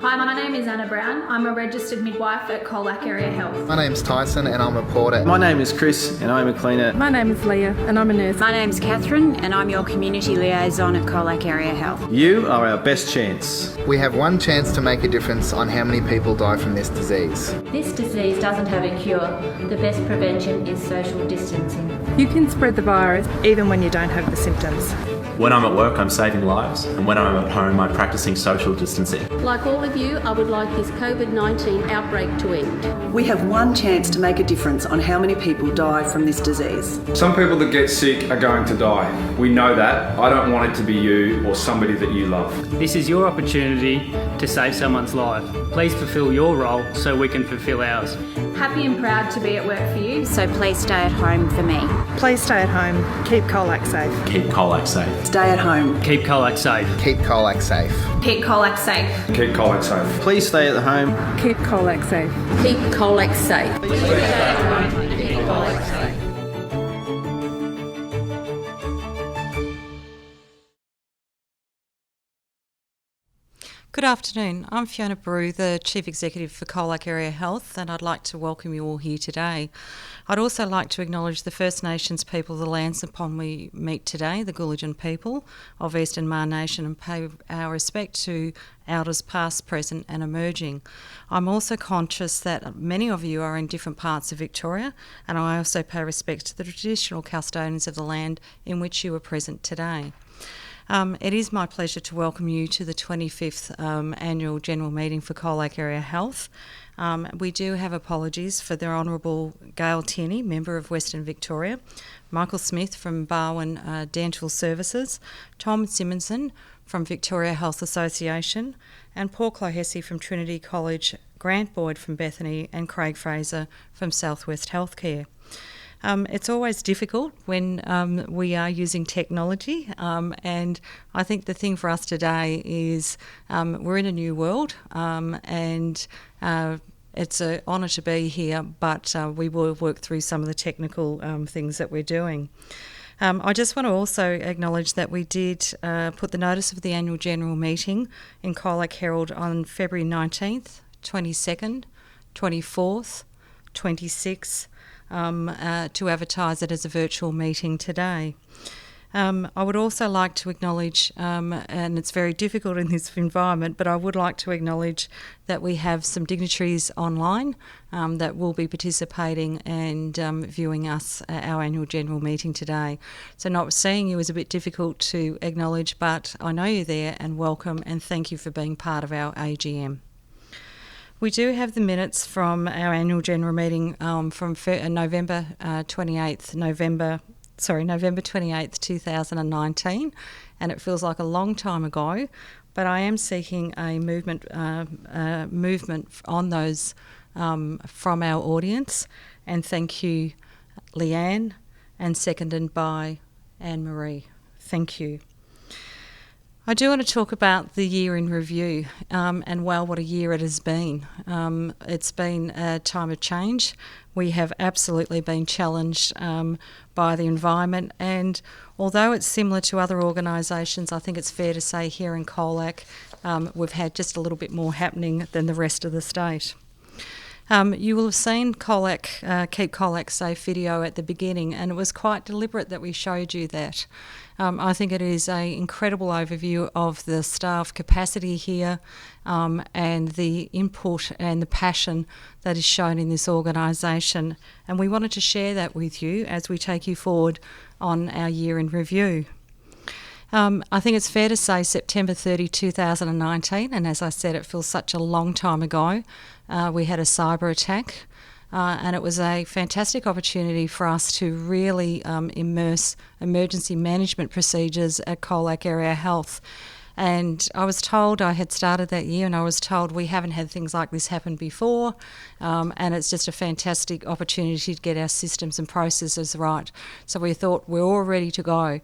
Hi, my name is Anna Brown. I'm a registered midwife at Colac Area Health. My name's Tyson and I'm a porter. My name is Chris and I'm a cleaner. My name is Leah and I'm a nurse. My name's Catherine and I'm your community liaison at Colac Area Health. You are our best chance. We have one chance to make a difference on how many people die from this disease. This disease doesn't have a cure. The best prevention is social distancing. You can spread the virus even when you don't have the symptoms. When I'm at work, I'm saving lives, and when I'm at home, I'm practicing social distancing. Like all of you, I would like this COVID-19 outbreak to end. We have one chance to make a difference on how many people die from this disease. Some people that get sick are going to die. We know that. I don't want it to be you or somebody that you love. This is your opportunity to save someone's life. Please fulfil your role so we can fulfil ours. Happy and proud to be at work for you. So please stay at home for me. Please stay at home. Keep Colac safe. Keep Colac safe. Stay at home. Keep Colac safe. Keep Colac safe. Keep Colac safe. Keep Colac safe. Please stay at home. Keep Colac safe. Keep Colac safe. Keep Colac safe. Good afternoon. I'm Fiona Brew, the Chief Executive for Colac Area Health, and I'd like to welcome you all here today. I'd also like to acknowledge the First Nations people of the lands upon we meet today, the Gulidjan people of Eastern Maar Nation, and pay our respect to elders past, present and emerging. I'm also conscious that many of you are in different parts of Victoria, and I also pay respect to the traditional custodians of the land in which you are present today. It is my pleasure to welcome you to the 25th Annual General Meeting for Colac Area Health. We do have apologies for the Honourable Gail Tierney, Member of Western Victoria, Michael Smith from Barwon Dental Services, Tom Simonson from Victoria Health Association, and Paul Clohessy from Trinity College, Grant Boyd from Bethany, and Craig Fraser from Southwest Healthcare. It's always difficult when we are using technology, and I think the thing for us today is we're in a new world, and it's an honour to be here, but we will work through some of the technical things that we're doing. I just want to also acknowledge that we did put the notice of the annual general meeting in Colac Herald on February 19th, 22nd, 24th, 26th, to advertise it as a virtual meeting today. I would also like to acknowledge, and it's very difficult in this environment, but I would like to acknowledge that we have some dignitaries online that will be participating and viewing us at our annual general meeting today. So not seeing you is a bit difficult to acknowledge, but I know you're there and welcome, and thank you for being part of our AGM. We do have the minutes from our annual general meeting from November 28th, 2019, and it feels like a long time ago, but I am seeking a movement on those from our audience, and thank you, Leanne, and seconded by Anne-Marie. Thank you. I do want to talk about the year in review, and well, what a year it has been. It's been a time of change. We have absolutely been challenged by the environment, and although it's similar to other organisations, I think it's fair to say here in Colac we've had just a little bit more happening than the rest of the state. You will have seen Colac, Keep Colac Safe video at the beginning, and it was quite deliberate that we showed you that. I think it is an incredible overview of the staff capacity here and the input and the passion that is shown in this organisation. And we wanted to share that with you as we take you forward on our year in review. I think it's fair to say September 30, 2019, and as I said, it feels such a long time ago, we had a cyber attack. And it was a fantastic opportunity for us to really immerse emergency management procedures at Colac Area Health. And I was told, I had started that year, and I was told we haven't had things like this happen before, and it's just a fantastic opportunity to get our systems and processes right. So we thought we're all ready to go.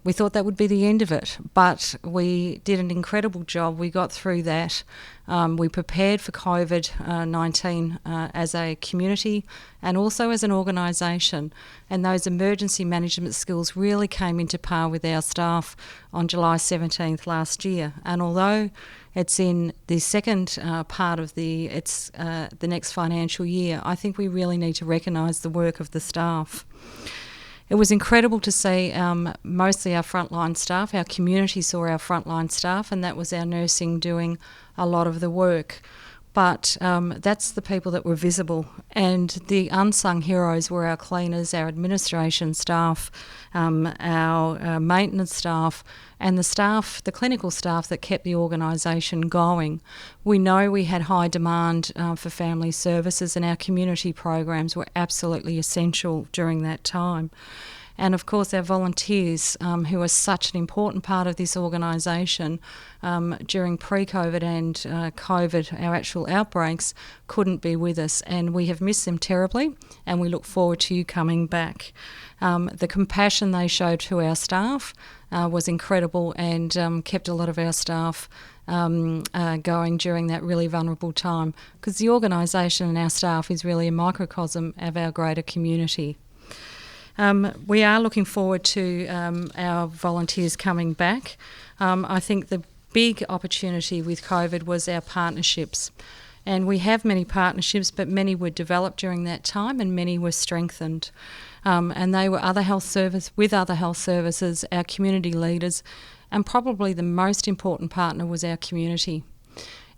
We thought that would be the end of it, but we did an incredible job. We got through that, We prepared for COVID-19 as a community and also as an organisation, and those emergency management skills really came into par with our staff on July 17th last year. And although it's in the second part of the next financial year, I think we really need to recognise the work of the staff. It was incredible to see mostly our frontline staff. Our community saw our frontline staff, and that was our nursing doing a lot of the work. But that's the people that were visible, and the unsung heroes were our cleaners, our administration staff, our maintenance staff, and the clinical staff that kept the organisation going. We know we had high demand for family services, and our community programs were absolutely essential during that time. And of course our volunteers, who are such an important part of this organisation during pre-COVID and COVID, our actual outbreaks, couldn't be with us, and we have missed them terribly, and we look forward to you coming back. The compassion they showed to our staff was incredible, and kept a lot of our staff going during that really vulnerable time, because the organisation and our staff is really a microcosm of our greater community. We are looking forward to our volunteers coming back. I think the big opportunity with COVID was our partnerships. And we have many partnerships, but many were developed during that time and many were strengthened. And they were with other health services, our community leaders, and probably the most important partner was our community.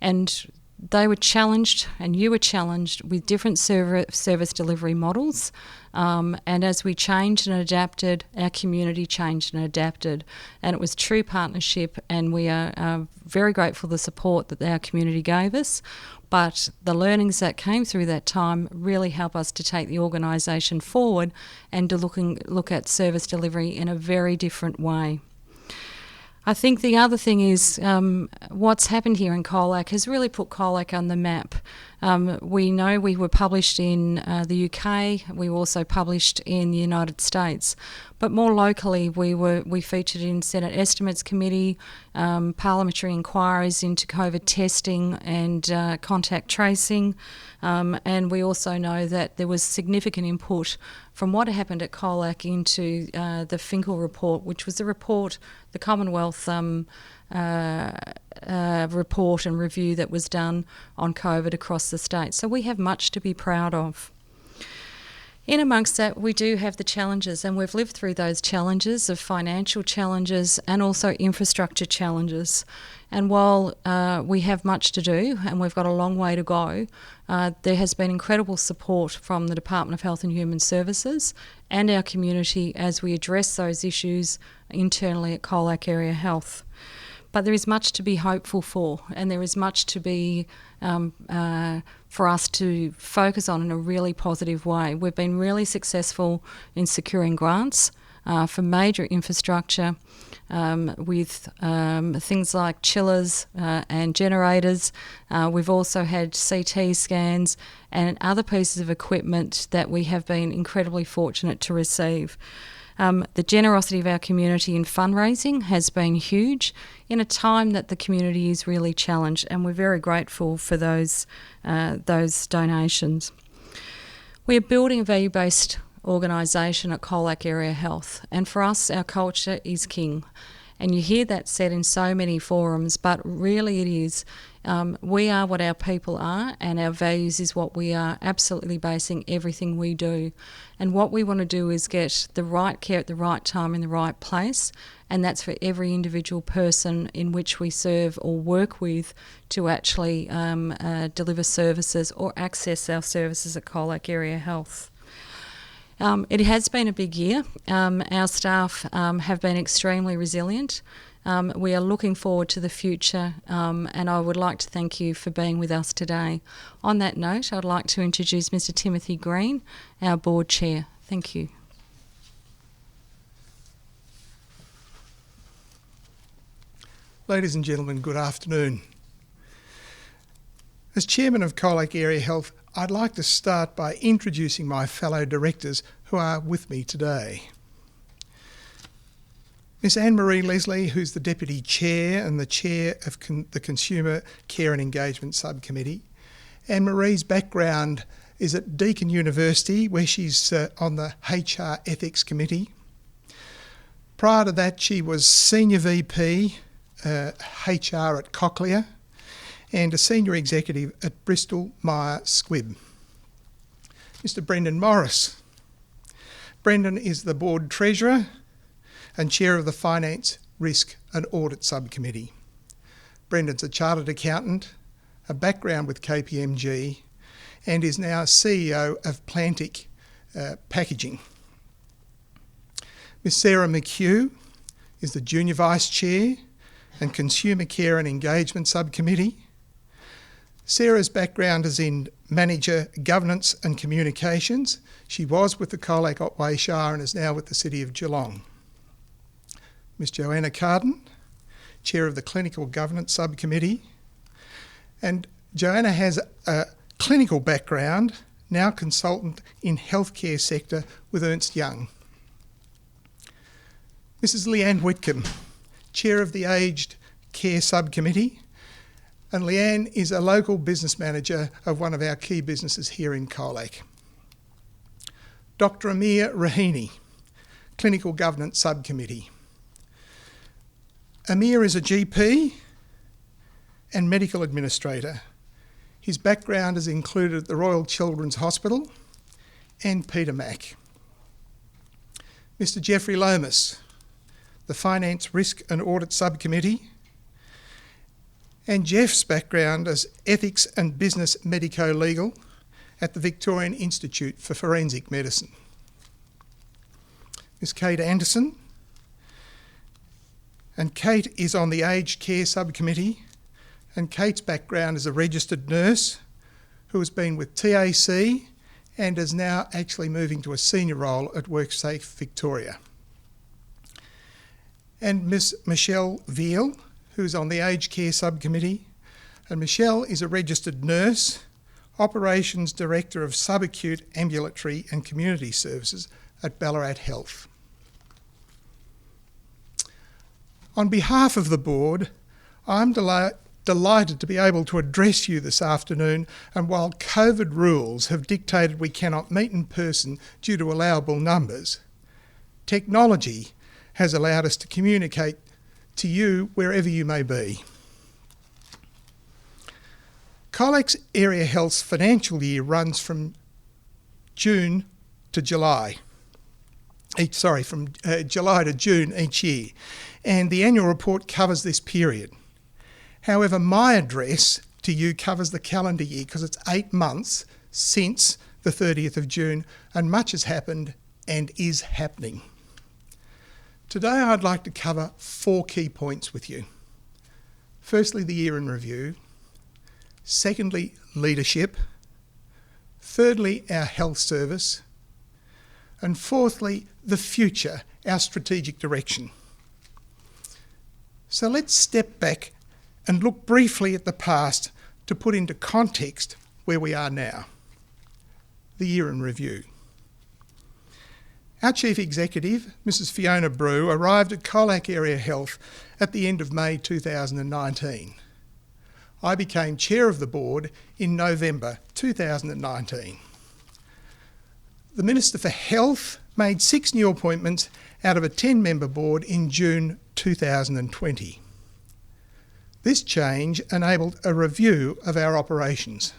And they were challenged, and you were challenged, with different service delivery models. And as we changed and adapted, our community changed and adapted. And it was true partnership, and we are very grateful for the support that our community gave us. But the learnings that came through that time really help us to take the organisation forward and to look at service delivery in a very different way. I think the other thing is what's happened here in Colac has really put Colac on the map. We know we were published in the UK, we were also published in the United States, but more locally we featured in Senate Estimates Committee, parliamentary inquiries into COVID testing and contact tracing, and we also know that there was significant input from what happened at Colac into the Finkel report, which was a report, the Commonwealth report and review that was done on COVID across the state. So we have much to be proud of. In amongst that, we do have the challenges, and we've lived through those challenges of financial challenges and also infrastructure challenges. And while we have much to do and we've got a long way to go, there has been incredible support from the Department of Health and Human Services and our community as we address those issues internally at Colac Area Health. But there is much to be hopeful for, and there is much to be for us to focus on in a really positive way. We've been really successful in securing grants for major infrastructure with things like chillers and generators. We've also had CT scans and other pieces of equipment that we have been incredibly fortunate to receive. The generosity of our community in fundraising has been huge in a time that the community is really challenged, and we're very grateful for those donations. We are building a value-based organisation at Colac Area Health, and for us our culture is king. And you hear that said in so many forums, but really it is. We are what our people are, and our values is what we are absolutely basing everything we do. And what we want to do is get the right care at the right time in the right place, and that's for every individual person in which we serve or work with to actually deliver services or access our services at Colac Area Health. It has been a big year. Our staff have been extremely resilient. We are looking forward to the future, and I would like to thank you for being with us today. On that note, I'd like to introduce Mr. Timothy Greene, our board chair. Thank you. Ladies and gentlemen, good afternoon. As Chairman of Colac Area Health, I'd like to start by introducing my fellow directors who are with me today. Miss Anne-Marie Leslie, who's the Deputy Chair and the Chair of the Consumer Care and Engagement Subcommittee. Anne-Marie's background is at Deakin University, where she's on the HR Ethics Committee. Prior to that, she was Senior VP HR at Cochlear and a Senior Executive at Bristol Myers Squibb. Mr. Brendan Morris. Brendan is the Board Treasurer and Chair of the Finance, Risk and Audit Subcommittee. Brendan's a Chartered Accountant, a background with KPMG, and is now CEO of Plantic Packaging. Miss Sarah McHugh is the Junior Vice Chair and Consumer Care and Engagement Subcommittee. Sarah's background is in Manager Governance and Communications. She was with the Colac Otway Shire and is now with the City of Geelong. Miss Joanna Carden, Chair of the Clinical Governance Subcommittee. And Joanna has a clinical background, now consultant in healthcare sector with Ernst Young. Mrs. Leanne Whitcomb, Chair of the Aged Care Subcommittee, and Leanne is a local business manager of one of our key businesses here in Colac. Dr. Amir Rahini, Clinical Governance Subcommittee. Amir is a GP and medical administrator. His background is included at the Royal Children's Hospital and Peter Mac. Mr. Geoffrey Lomas, the Finance, Risk and Audit Subcommittee, and Jeff's background as Ethics and Business Medico-Legal at the Victorian Institute for Forensic Medicine. Ms. Kate Anderson, and Kate is on the Aged Care Subcommittee, and Kate's background is a registered nurse who has been with TAC and is now actually moving to a senior role at WorkSafe Victoria. And Miss Michelle Veal, who's on the Aged Care Subcommittee, and Michelle is a registered nurse, Operations Director of Subacute Ambulatory and Community Services at Ballarat Health. On behalf of the Board, I'm delighted to be able to address you this afternoon, and while COVID rules have dictated we cannot meet in person due to allowable numbers, technology has allowed us to communicate to you wherever you may be. Colac's Area Health's financial year runs from June to July. From July to June each year, and the annual report covers this period. However, my address to you covers the calendar year because it's 8 months since the 30th of June, and much has happened and is happening. Today I'd like to cover 4 key points with you. Firstly, the year in review. Secondly, leadership. Thirdly, our health service. And fourthly, the future, our strategic direction. So let's step back and look briefly at the past to put into context where we are now. The year in review. Our Chief Executive, Mrs. Fiona Brew, arrived at Colac Area Health at the end of May 2019. I became Chair of the Board in November 2019. The Minister for Health made 6 new appointments out of a 10-member board in June 2020. This change enabled a review of our operations.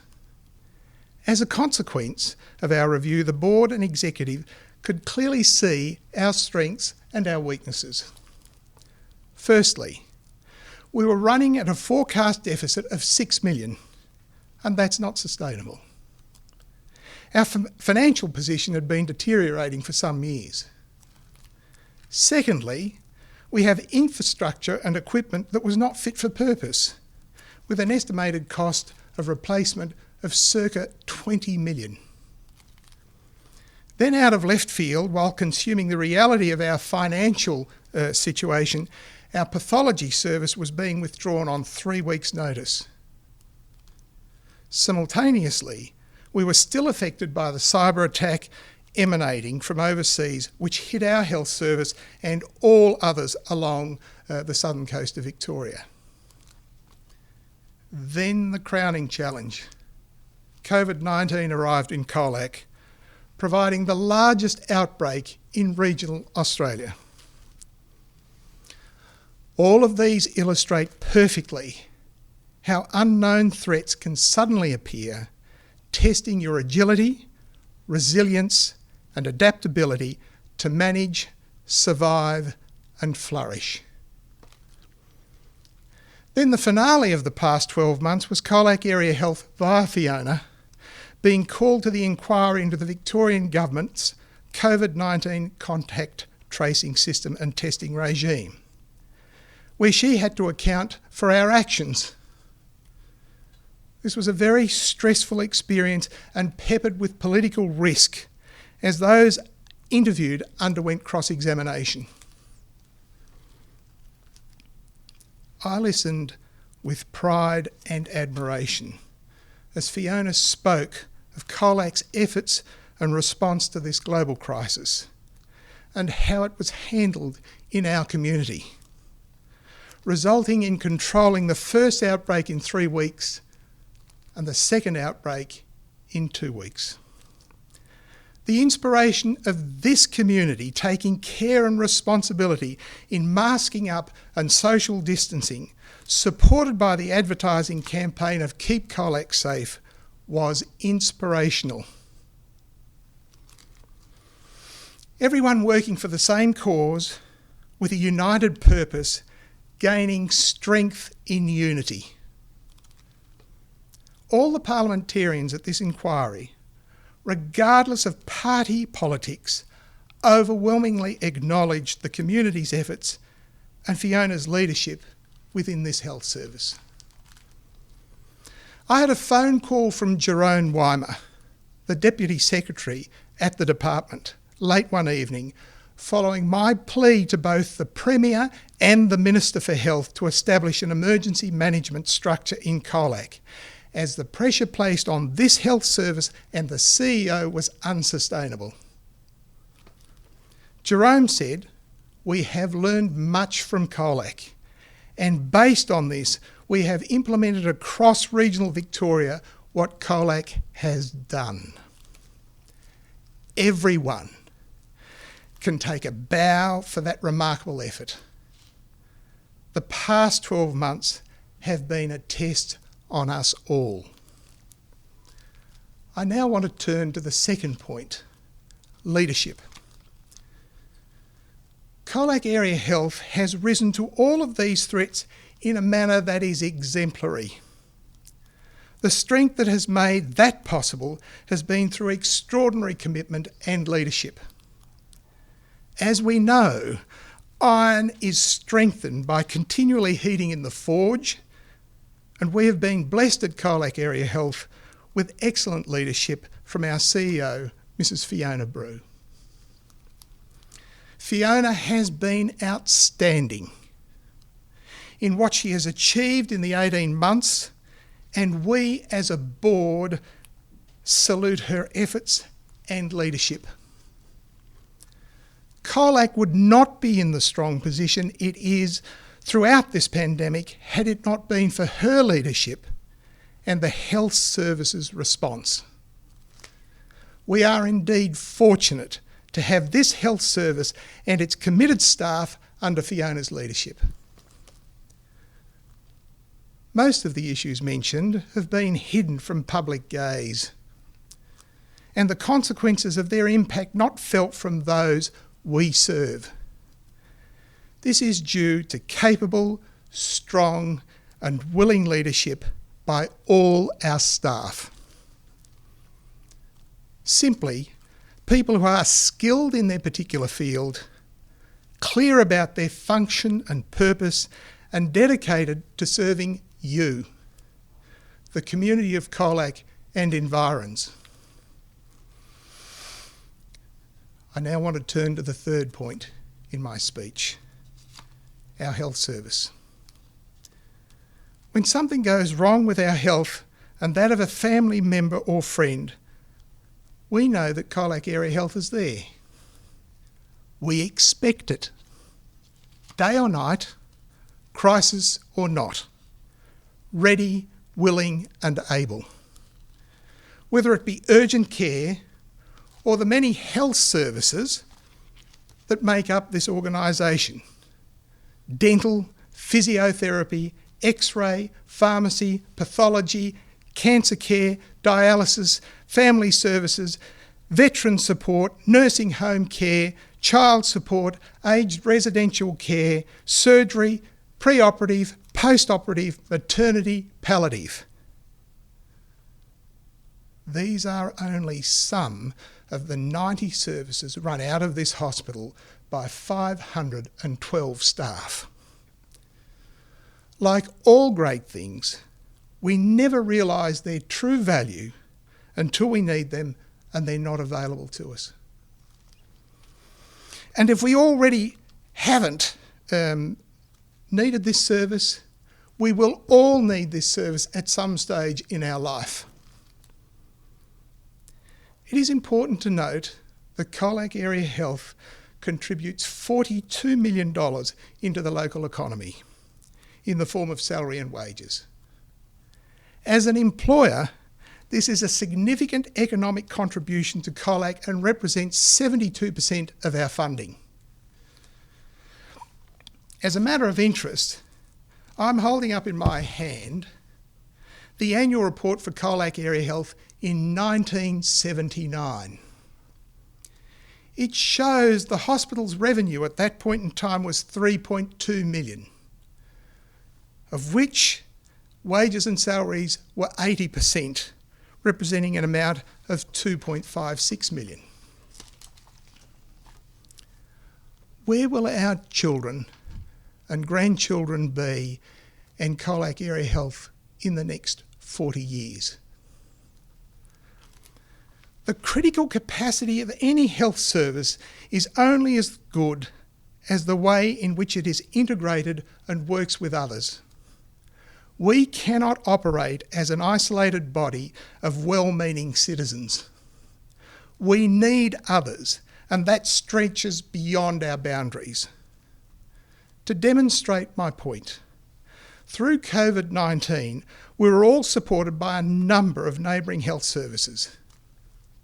As a consequence of our review, the board and executive could clearly see our strengths and our weaknesses. Firstly, we were running at a forecast deficit of 6 million, and that's not sustainable. Our financial position had been deteriorating for some years. Secondly, we have infrastructure and equipment that was not fit for purpose, with an estimated cost of replacement of circa 20 million. Then out of left field, while consuming the reality of our financial situation, our pathology service was being withdrawn on 3 weeks' notice. Simultaneously, we were still affected by the cyber attack emanating from overseas which hit our health service and all others along the southern coast of Victoria. Then the crowning challenge. COVID-19 arrived in Colac, providing the largest outbreak in regional Australia. All of these illustrate perfectly how unknown threats can suddenly appear, testing your agility, resilience and adaptability to manage, survive and flourish. Then the finale of the past 12 months was Colac Area Health via Fiona being called to the inquiry into the Victorian Government's COVID-19 contact tracing system and testing regime, where she had to account for our actions. This was a very stressful experience and peppered with political risk as those interviewed underwent cross-examination. I listened with pride and admiration as Fiona spoke of Colac's efforts and response to this global crisis and how it was handled in our community, resulting in controlling the first outbreak in 3 weeks and the second outbreak in 2 weeks. The inspiration of this community taking care and responsibility in masking up and social distancing, supported by the advertising campaign of Keep Colac Safe, was inspirational. Everyone working for the same cause with a united purpose, gaining strength in unity. All the parliamentarians at this inquiry, regardless of party politics, overwhelmingly acknowledged the community's efforts and Fiona's leadership within this health service. I had a phone call from Jerome Weimer, the Deputy Secretary at the department, late one evening, following my plea to both the Premier and the Minister for Health to establish an emergency management structure in Colac, as the pressure placed on this health service and the CEO was unsustainable. Jerome said, "We have learned much from Colac, and based on this, we have implemented across regional Victoria what Colac has done." Everyone can take a bow for that remarkable effort. The past 12 months have been a test on us all. I now want to turn to the second point, leadership. Colac Area Health has risen to all of these threats in a manner that is exemplary. The strength that has made that possible has been through extraordinary commitment and leadership. As we know, iron is strengthened by continually heating in the forge, and we have been blessed at Colac Area Health with excellent leadership from our CEO, Mrs. Fiona Brew. Fiona has been outstanding in what she has achieved in the 18 months, and we as a board salute her efforts and leadership. Colac would not be in the strong position it is throughout this pandemic had it not been for her leadership and the health services response. We are indeed fortunate to have this health service and its committed staff under Fiona's leadership. Most of the issues mentioned have been hidden from public gaze, and the consequences of their impact not felt from those we serve. This is due to capable, strong and willing leadership by all our staff. Simply, people who are skilled in their particular field, clear about their function and purpose, and dedicated to serving you, the community of Colac and environs. I now want to turn to the third point in my speech, our health service. When something goes wrong with our health and that of a family member or friend, we know that Colac Area Health is there. We expect it. Day or night, crisis or not. Ready, willing and able. Whether it be urgent care or the many health services that make up this organisation. Dental, physiotherapy, x-ray, pharmacy, pathology, cancer care, dialysis, family services, veteran support, nursing home care, child support, aged residential care, surgery, pre-operative, post-operative, maternity, palliative. These are only some of the 90 services run out of this hospital by 512 staff. Like all great things, we never realise their true value until we need them and they're not available to us. And if we already haven't needed this service, we will all need this service at some stage in our life. It is important to note that Colac Area Health contributes $42 million into the local economy in the form of salary and wages. As an employer, this is a significant economic contribution to Colac and represents 72% of our funding. As a matter of interest, I'm holding up in my hand the annual report for Colac Area Health in 1979. It shows the hospital's revenue at that point in time was $3.2 million, of which wages and salaries were 80%, representing an amount of $2.56 million. Where will our children and grandchildren be and Colac Area Health in the next 40 years? The critical capacity of any health service is only as good as the way in which it is integrated and works with others. We cannot operate as an isolated body of well-meaning citizens. We need others, and that stretches beyond our boundaries. To demonstrate my point, through COVID-19, we were all supported by a number of neighbouring health services.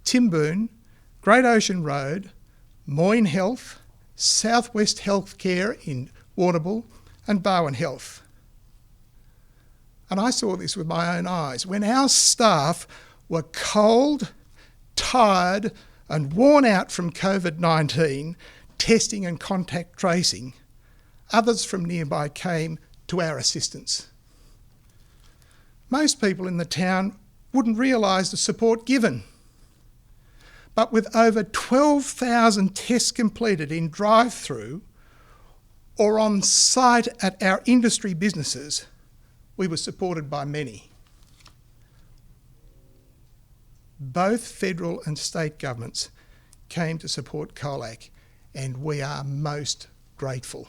Timboon, Great Ocean Road, Moyne Health, Southwest Healthcare in Warrnambool and Barwon Health. And I saw this with my own eyes. When our staff were cold, tired and worn out from COVID-19, testing and contact tracing, others from nearby came to our assistance. Most people in the town wouldn't realise the support given. But with over 12,000 tests completed in drive-through or on site at our industry businesses, we were supported by many. Both federal and state governments came to support Colac, and we are most grateful.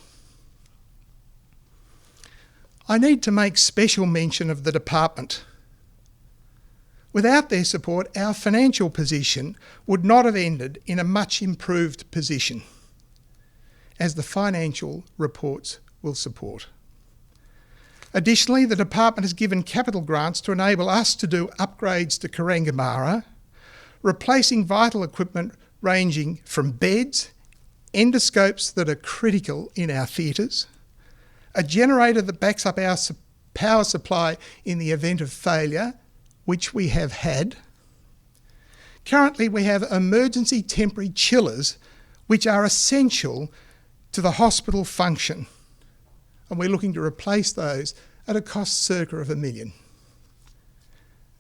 I need to make special mention of the department. Without their support, our financial position would not have ended in a much improved position, as the financial reports will support. Additionally, the department has given capital grants to enable us to do upgrades to Karangamara, replacing vital equipment ranging from beds, endoscopes that are critical in our theatres, a generator that backs up our power supply in the event of failure, which we have had. Currently, we have emergency temporary chillers, which are essential to the hospital function, and we're looking to replace those at a cost circa of $1 million.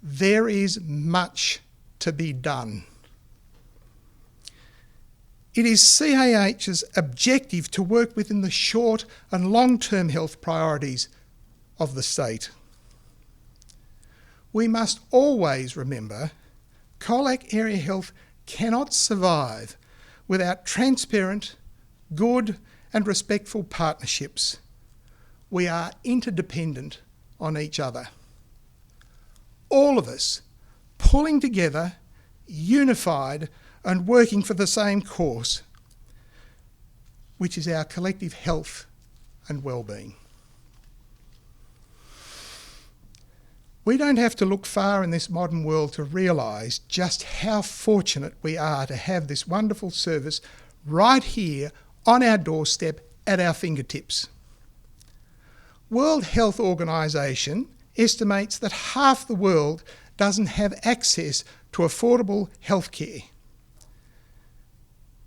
There is much to be done. It is CAH's objective to work within the short and long-term health priorities of the state. We must always remember Colac Area Health cannot survive without transparent, good and respectful partnerships. We are interdependent on each other. All of us pulling together unified and working for the same cause, which is our collective health and well-being. We don't have to look far in this modern world to realise just how fortunate we are to have this wonderful service right here on our doorstep at our fingertips. World Health Organization estimates that half the world doesn't have access to affordable healthcare.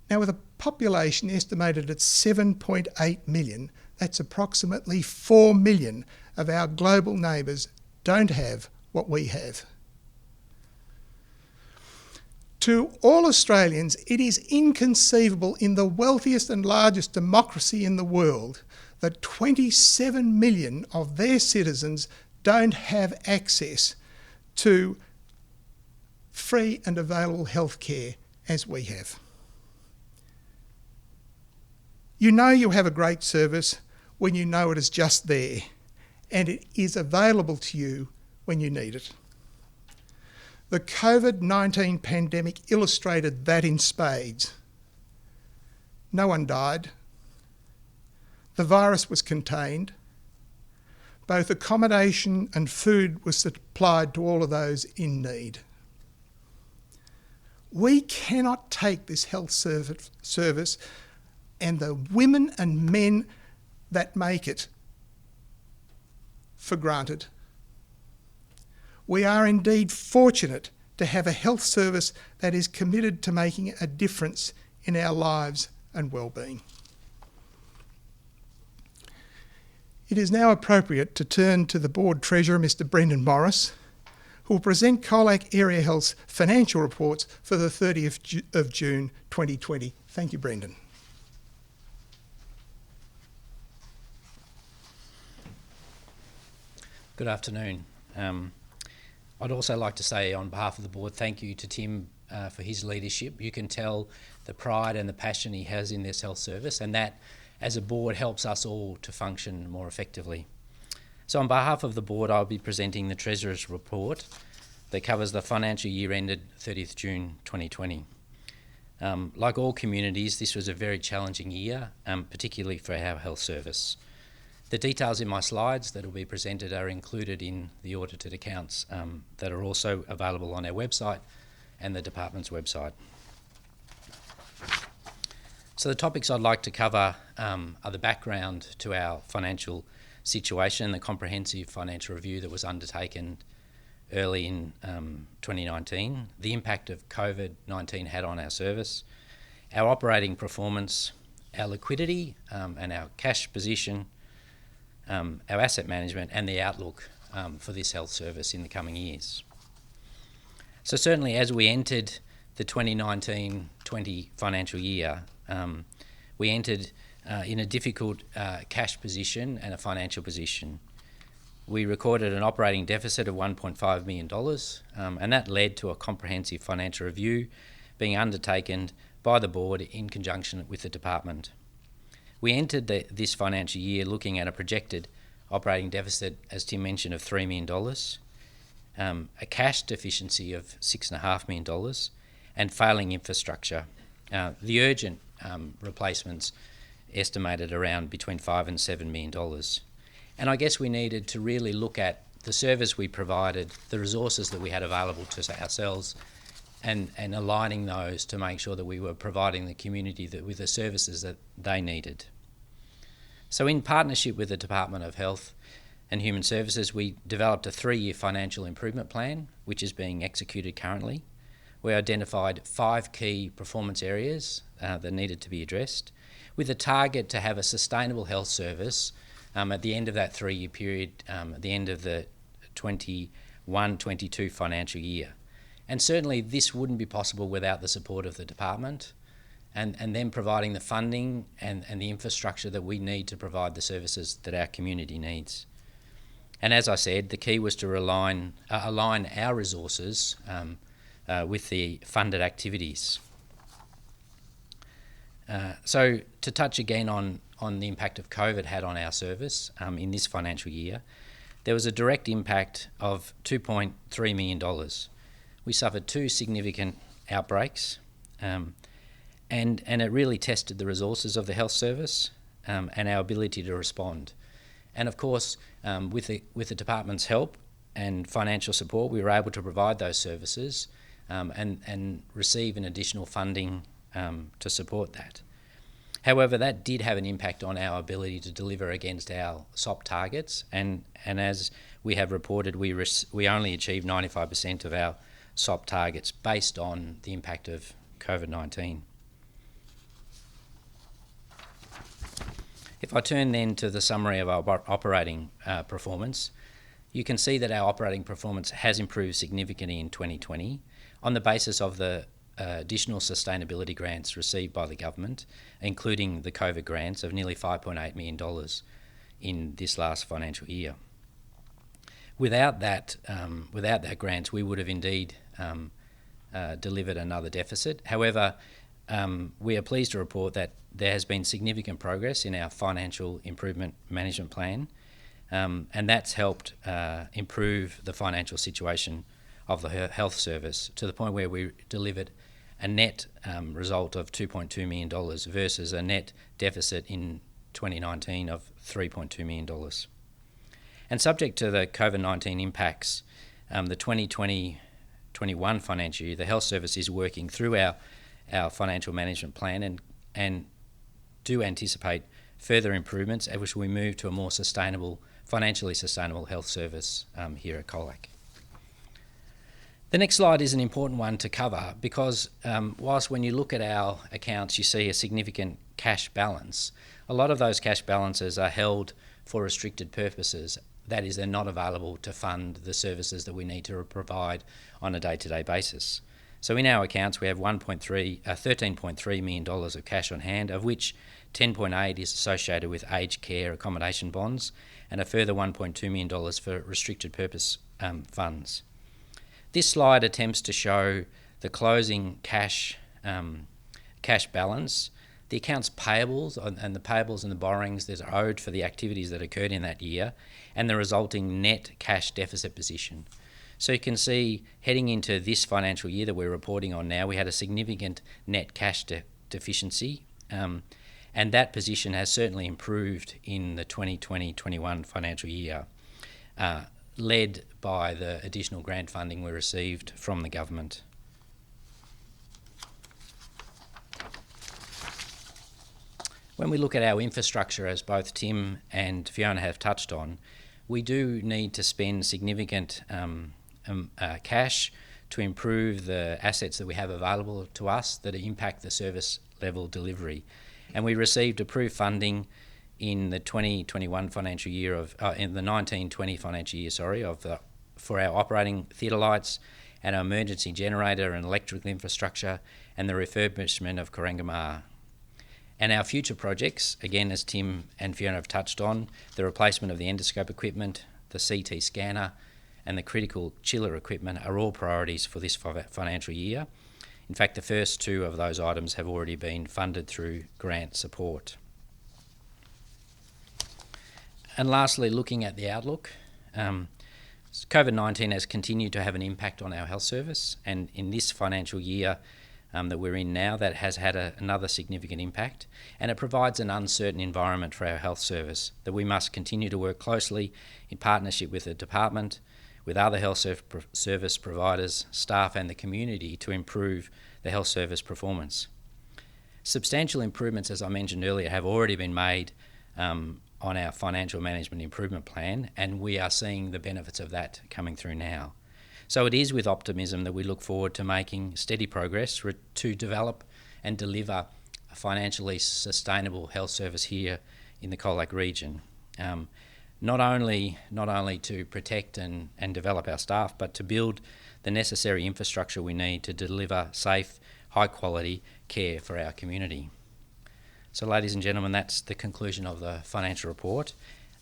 Now, with a population estimated at 7.8 million, that's approximately 4 million of our global neighbours don't have what we have. To all Australians, it is inconceivable in the wealthiest and largest democracy in the world that 27 million of their citizens don't have access to free and available healthcare as we have. You know you have a great service when you know it is just there and it is available to you when you need it. The COVID-19 pandemic illustrated that in spades. No one died. The virus was contained. Both accommodation and food was supplied to all of those in need. We cannot take this health service and the women and men that make it for granted. We are indeed fortunate to have a health service that is committed to making a difference in our lives and well-being. It is now appropriate to turn to the Board Treasurer, Mr. Brendan Morris, who will present Colac Area Health's financial reports for the 30th of June 2020. Thank you, Brendan. Good afternoon. I'd also like to say on behalf of the board, thank you to Tim for his leadership. You can tell the pride and the passion he has in this health service, and that as a board helps us all to function more effectively. So on behalf of the board, I'll be presenting the Treasurer's report that covers the financial year ended 30th June 2020. Like all communities, this was a very challenging year, particularly for our health service. The details in my slides that will be presented are included in the audited accounts that are also available on our website and the department's website. So the topics I'd like to cover are the background to our financial situation, the comprehensive financial review that was undertaken early in 2019, the impact of COVID-19 had on our service, our operating performance, our liquidity and our cash position, our asset management and the outlook for this health service in the coming years. So certainly as we entered the 2019-20 financial year, we entered in a difficult cash position and a financial position. We recorded an operating deficit of $1.5 million and that led to a comprehensive financial review being undertaken by the board in conjunction with the department. We entered this financial year looking at a projected operating deficit, as Tim mentioned, of $3 million, a cash deficiency of $6.5 million, and failing infrastructure. The urgent replacements estimated around between $5 and $7 million. And I guess we needed to really look at the service we provided, the resources that we had available to ourselves, and aligning those to make sure that we were providing the community with the services that they needed. So in partnership with the Department of Health and Human Services, we developed a 3-year financial improvement plan, which is being executed currently. We identified 5 key performance areas that needed to be addressed, with a target to have a sustainable health service at the end of that 3-year period, at the end of the 21-22 financial year. And certainly this wouldn't be possible without the support of the department and then providing the funding and the infrastructure that we need to provide the services that our community needs. And as I said, the key was to align our resources with the funded activities. So to touch again on the impact of COVID had on our service in this financial year, there was a direct impact of $2.3 million. We suffered 2 significant outbreaks, and it really tested the resources of the health service and our ability to respond. And of course, with the department's help and financial support, we were able to provide those services and receive an additional funding to support that. However, that did have an impact on our ability to deliver against our SOP targets, and as we have reported, we only achieved 95% of our SOP targets based on the impact of COVID-19. If I turn then to the summary of our operating performance, you can see that our operating performance has improved significantly in 2020 on the basis of the additional sustainability grants received by the government, including the COVID grants of nearly $5.8 million in this last financial year. Without that grants, we would have indeed delivered another deficit. However, we are pleased to report that there has been significant progress in our financial improvement management plan, and that's helped improve the financial situation of the health service to the point where we delivered a net result of $2.2 million versus a net deficit in 2019 of $3.2 million. And subject to the COVID-19 impacts, the 2020-21 financial year, the health service is working through our financial management plan and do anticipate further improvements as we move to a more financially sustainable health service here at Colac. The next slide is an important one to cover because whilst when you look at our accounts you see a significant cash balance, a lot of those cash balances are held for restricted purposes. That is, they're not available to fund the services that we need to provide on a day-to-day basis. So in our accounts we have $13.3 million of cash on hand, of which 10.8 is associated with aged care accommodation bonds and a further $1.2 million for restricted purpose funds. This slide attempts to show the closing cash balance, the accounts payables and the payables and the borrowings that are owed for the activities that occurred in that year, and the resulting net cash deficit position. So you can see heading into this financial year that we're reporting on now, we had a significant net cash deficiency, and that position has certainly improved in the 2020-21 financial year, led by the additional grant funding we received from the government. When we look at our infrastructure, as both Tim and Fiona have touched on, we do need to spend significant cash to improve the assets that we have available to us that impact the service level delivery. And we received approved funding in the 2021 financial year in the 19-20 financial year, for our operating theatre lights and our emergency generator and electrical infrastructure and the refurbishment of Corangamar. And our future projects, again, as Tim and Fiona have touched on, the replacement of the endoscope equipment, the CT scanner and the critical chiller equipment are all priorities for this financial year. In fact, the first two of those items have already been funded through grant support. And lastly, looking at the outlook, COVID-19 has continued to have an impact on our health service, and in this financial year that we're in now, that has had another significant impact, and it provides an uncertain environment for our health service that we must continue to work closely in partnership with the department, with other health service providers, staff and the community to improve the health service performance. Substantial improvements, as I mentioned earlier, have already been made on our financial management improvement plan, and we are seeing the benefits of that coming through now. So it is with optimism that we look forward to making steady progress to develop and deliver a financially sustainable health service here in the Colac region. Not only to protect and develop our staff, but to build the necessary infrastructure we need to deliver safe, high quality care for our community. So ladies and gentlemen, that's the conclusion of the financial report.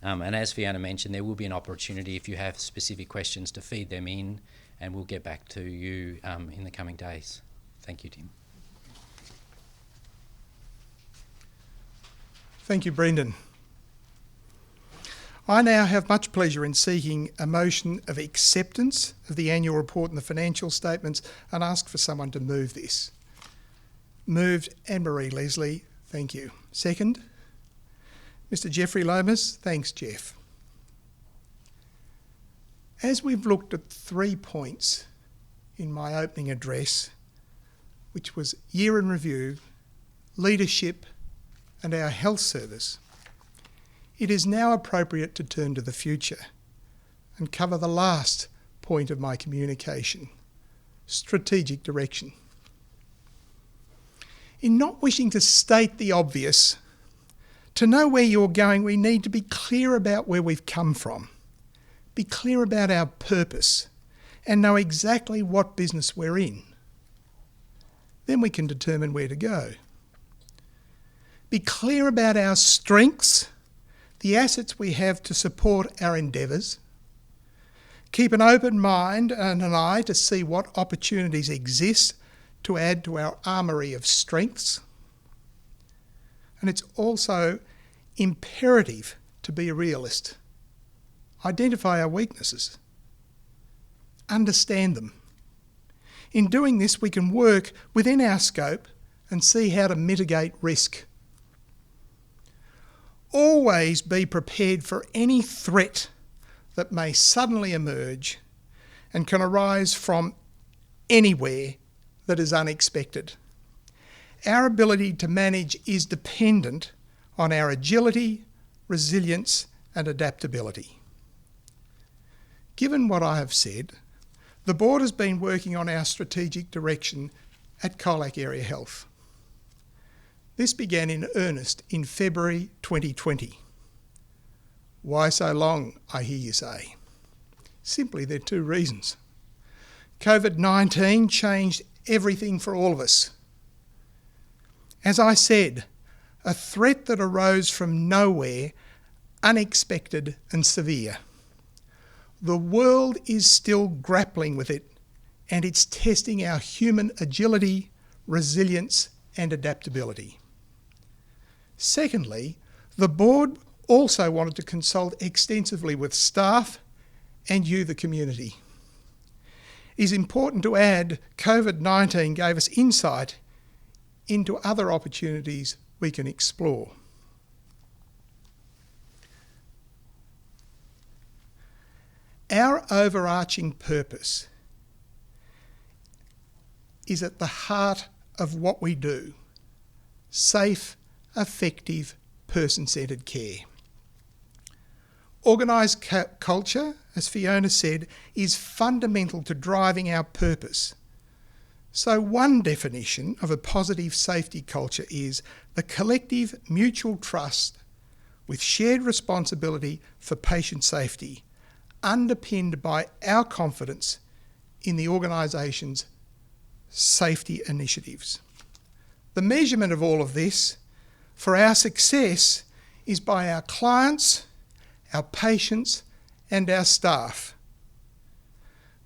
And as Fiona mentioned, there will be an opportunity if you have specific questions to feed them in, and we'll get back to you in the coming days. Thank you, Tim. Thank you, Brendan. I now have much pleasure in seeking a motion of acceptance of the annual report and the financial statements and ask for someone to move this. Moved, Anne-Marie Leslie, thank you. Second, Mr. Jeffrey Lomas, thanks Jeff. As we've looked at 3 points in my opening address, which was year in review, leadership and our health service, it is now appropriate to turn to the future and cover the last point of my communication, strategic direction. In not wishing to state the obvious, to know where you're going, we need to be clear about where we've come from, be clear about our purpose, and know exactly what business we're in. Then we can determine where to go. Be clear about our strengths, the assets we have to support our endeavours. Keep an open mind and an eye to see what opportunities exist to add to our armoury of strengths. And it's also imperative to be a realist. Identify our weaknesses. Understand them. In doing this, we can work within our scope and see how to mitigate risk. Always be prepared for any threat that may suddenly emerge and can arise from anywhere that is unexpected. Our ability to manage is dependent on our agility, resilience and adaptability. Given what I have said, the board has been working on our strategic direction at Colac Area Health. This began in earnest in February 2020. Why so long, I hear you say? Simply, there are 2 reasons. COVID-19 changed everything for all of us. As I said, a threat that arose from nowhere, unexpected and severe. The world is still grappling with it, and it's testing our human agility, resilience and adaptability. Secondly, the board also wanted to consult extensively with staff and you, the community. It is important to add, COVID-19 gave us insight into other opportunities we can explore. Our overarching purpose is at the heart of what we do: safe, effective, person-centred care. Organised culture, as Fiona said, is fundamental to driving our purpose. So one definition of a positive safety culture is the collective mutual trust with shared responsibility for patient safety, underpinned by our confidence in the organisation's safety initiatives. The measurement of all of this for our success is by our clients, our patients and our staff.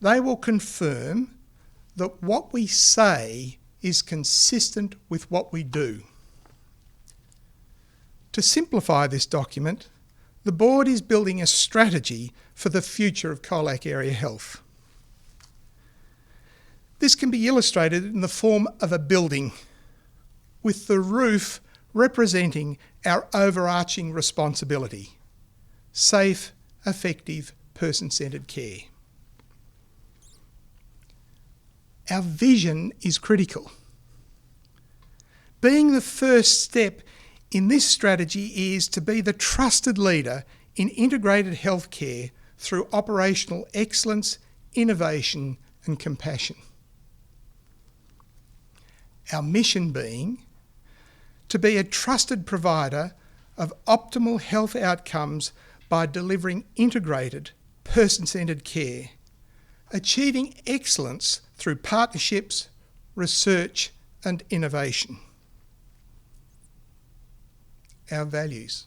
They will confirm that what we say is consistent with what we do. To simplify this document, the board is building a strategy for the future of Colac Area Health. This can be illustrated in the form of a building, with the roof representing our overarching responsibility: safe, effective, person-centred care. Our vision is critical. Being the first step in this strategy is to be the trusted leader in integrated healthcare through operational excellence, innovation and compassion. Our mission being to be a trusted provider of optimal health outcomes by delivering integrated, person-centred care, achieving excellence through partnerships, research and innovation. Our values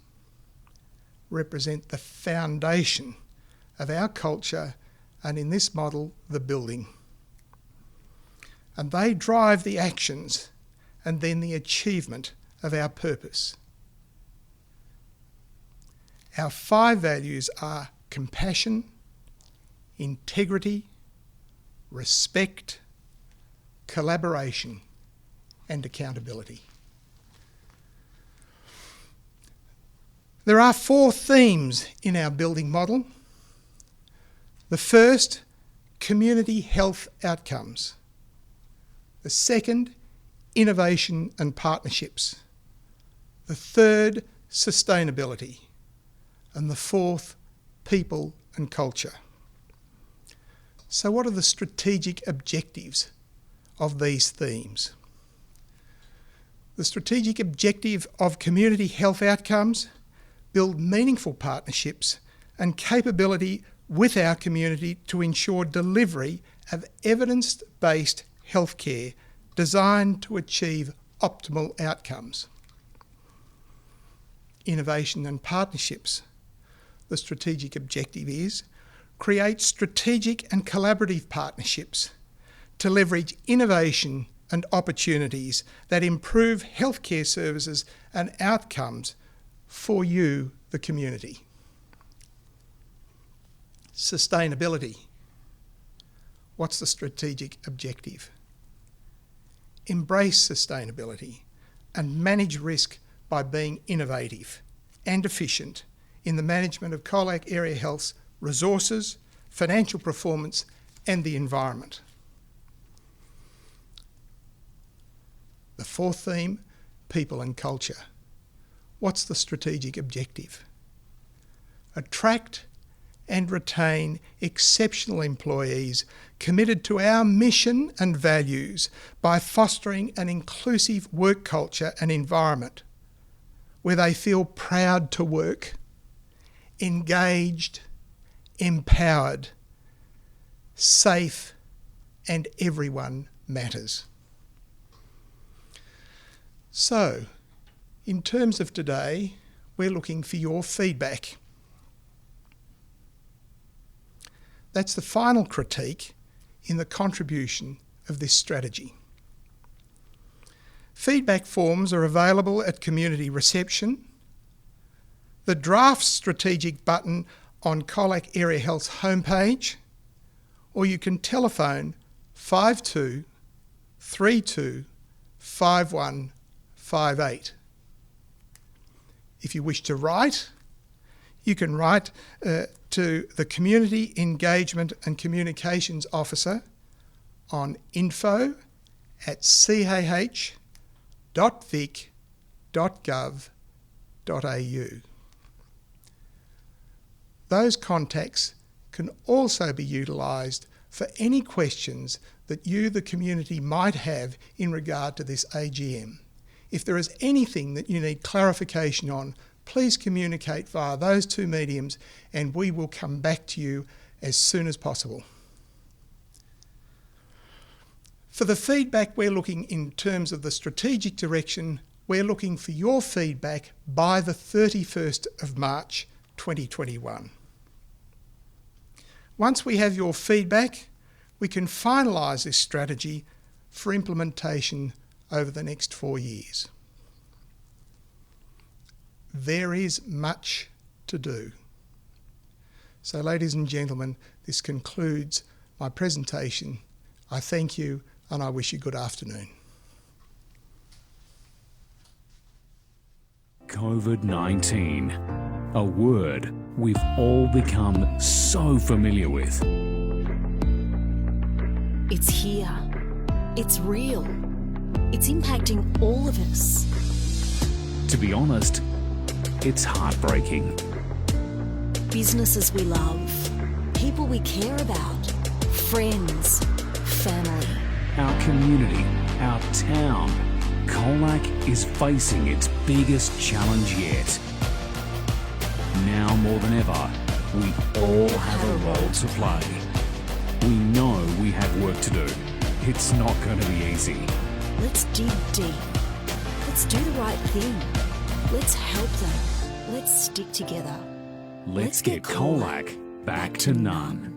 represent the foundation of our culture and, in this model, the building. And they drive the actions and then the achievement of our purpose. Our 5 values are compassion, integrity, respect, collaboration, and accountability. There are 4 themes in our building model. The first, community health outcomes. The second, innovation and partnerships. The third, sustainability. And the fourth, people and culture. So what are the strategic objectives of these themes? The strategic objective of community health outcomes: build meaningful partnerships and capability with our community to ensure delivery of evidence-based healthcare designed to achieve optimal outcomes. Innovation and partnerships. The strategic objective is create strategic and collaborative partnerships to leverage innovation and opportunities that improve healthcare services and outcomes for you, the community. Sustainability. What's the strategic objective? Embrace sustainability and manage risk by being innovative and efficient in the management of Colac Area Health's resources, financial performance, and the environment. The 4th theme, people and culture. What's the strategic objective? Attract and retain exceptional employees committed to our mission and values by fostering an inclusive work culture and environment where they feel proud to work, engaged, empowered, safe, and everyone matters. So, in terms of today, we're looking for your feedback. That's the final critique in the contribution of this strategy. Feedback forms are available at community reception. The draft strategic button on Colac Area Health's homepage, or you can telephone 52 32 5158. If you wish to write, you can write to the Community Engagement and Communications Officer on info@cah.vic.gov.au. Those contacts can also be utilised for any questions that you, the community, might have in regard to this AGM. If there is anything that you need clarification on, please communicate via those 2 mediums and we will come back to you as soon as possible. For the feedback, we're looking in terms of the strategic direction, we're looking for your feedback by the 31st of March 2021. Once we have your feedback, we can finalise this strategy for implementation over the next 4 years. There is much to do. So, ladies and gentlemen, this concludes my presentation. I thank you and I wish you good afternoon. COVID-19, a word we've all become so familiar with. It's here. It's real. It's impacting all of us. To be honest, it's heartbreaking. Businesses we love, people we care about, friends, family. Our community, our town, Colac is facing its biggest challenge yet. Now more than ever, we all have a role to play. We know we have work to do. It's not going to be easy. Let's dig deep. Let's do the right thing. Let's help them. Let's stick together. Let's get Colac back to none.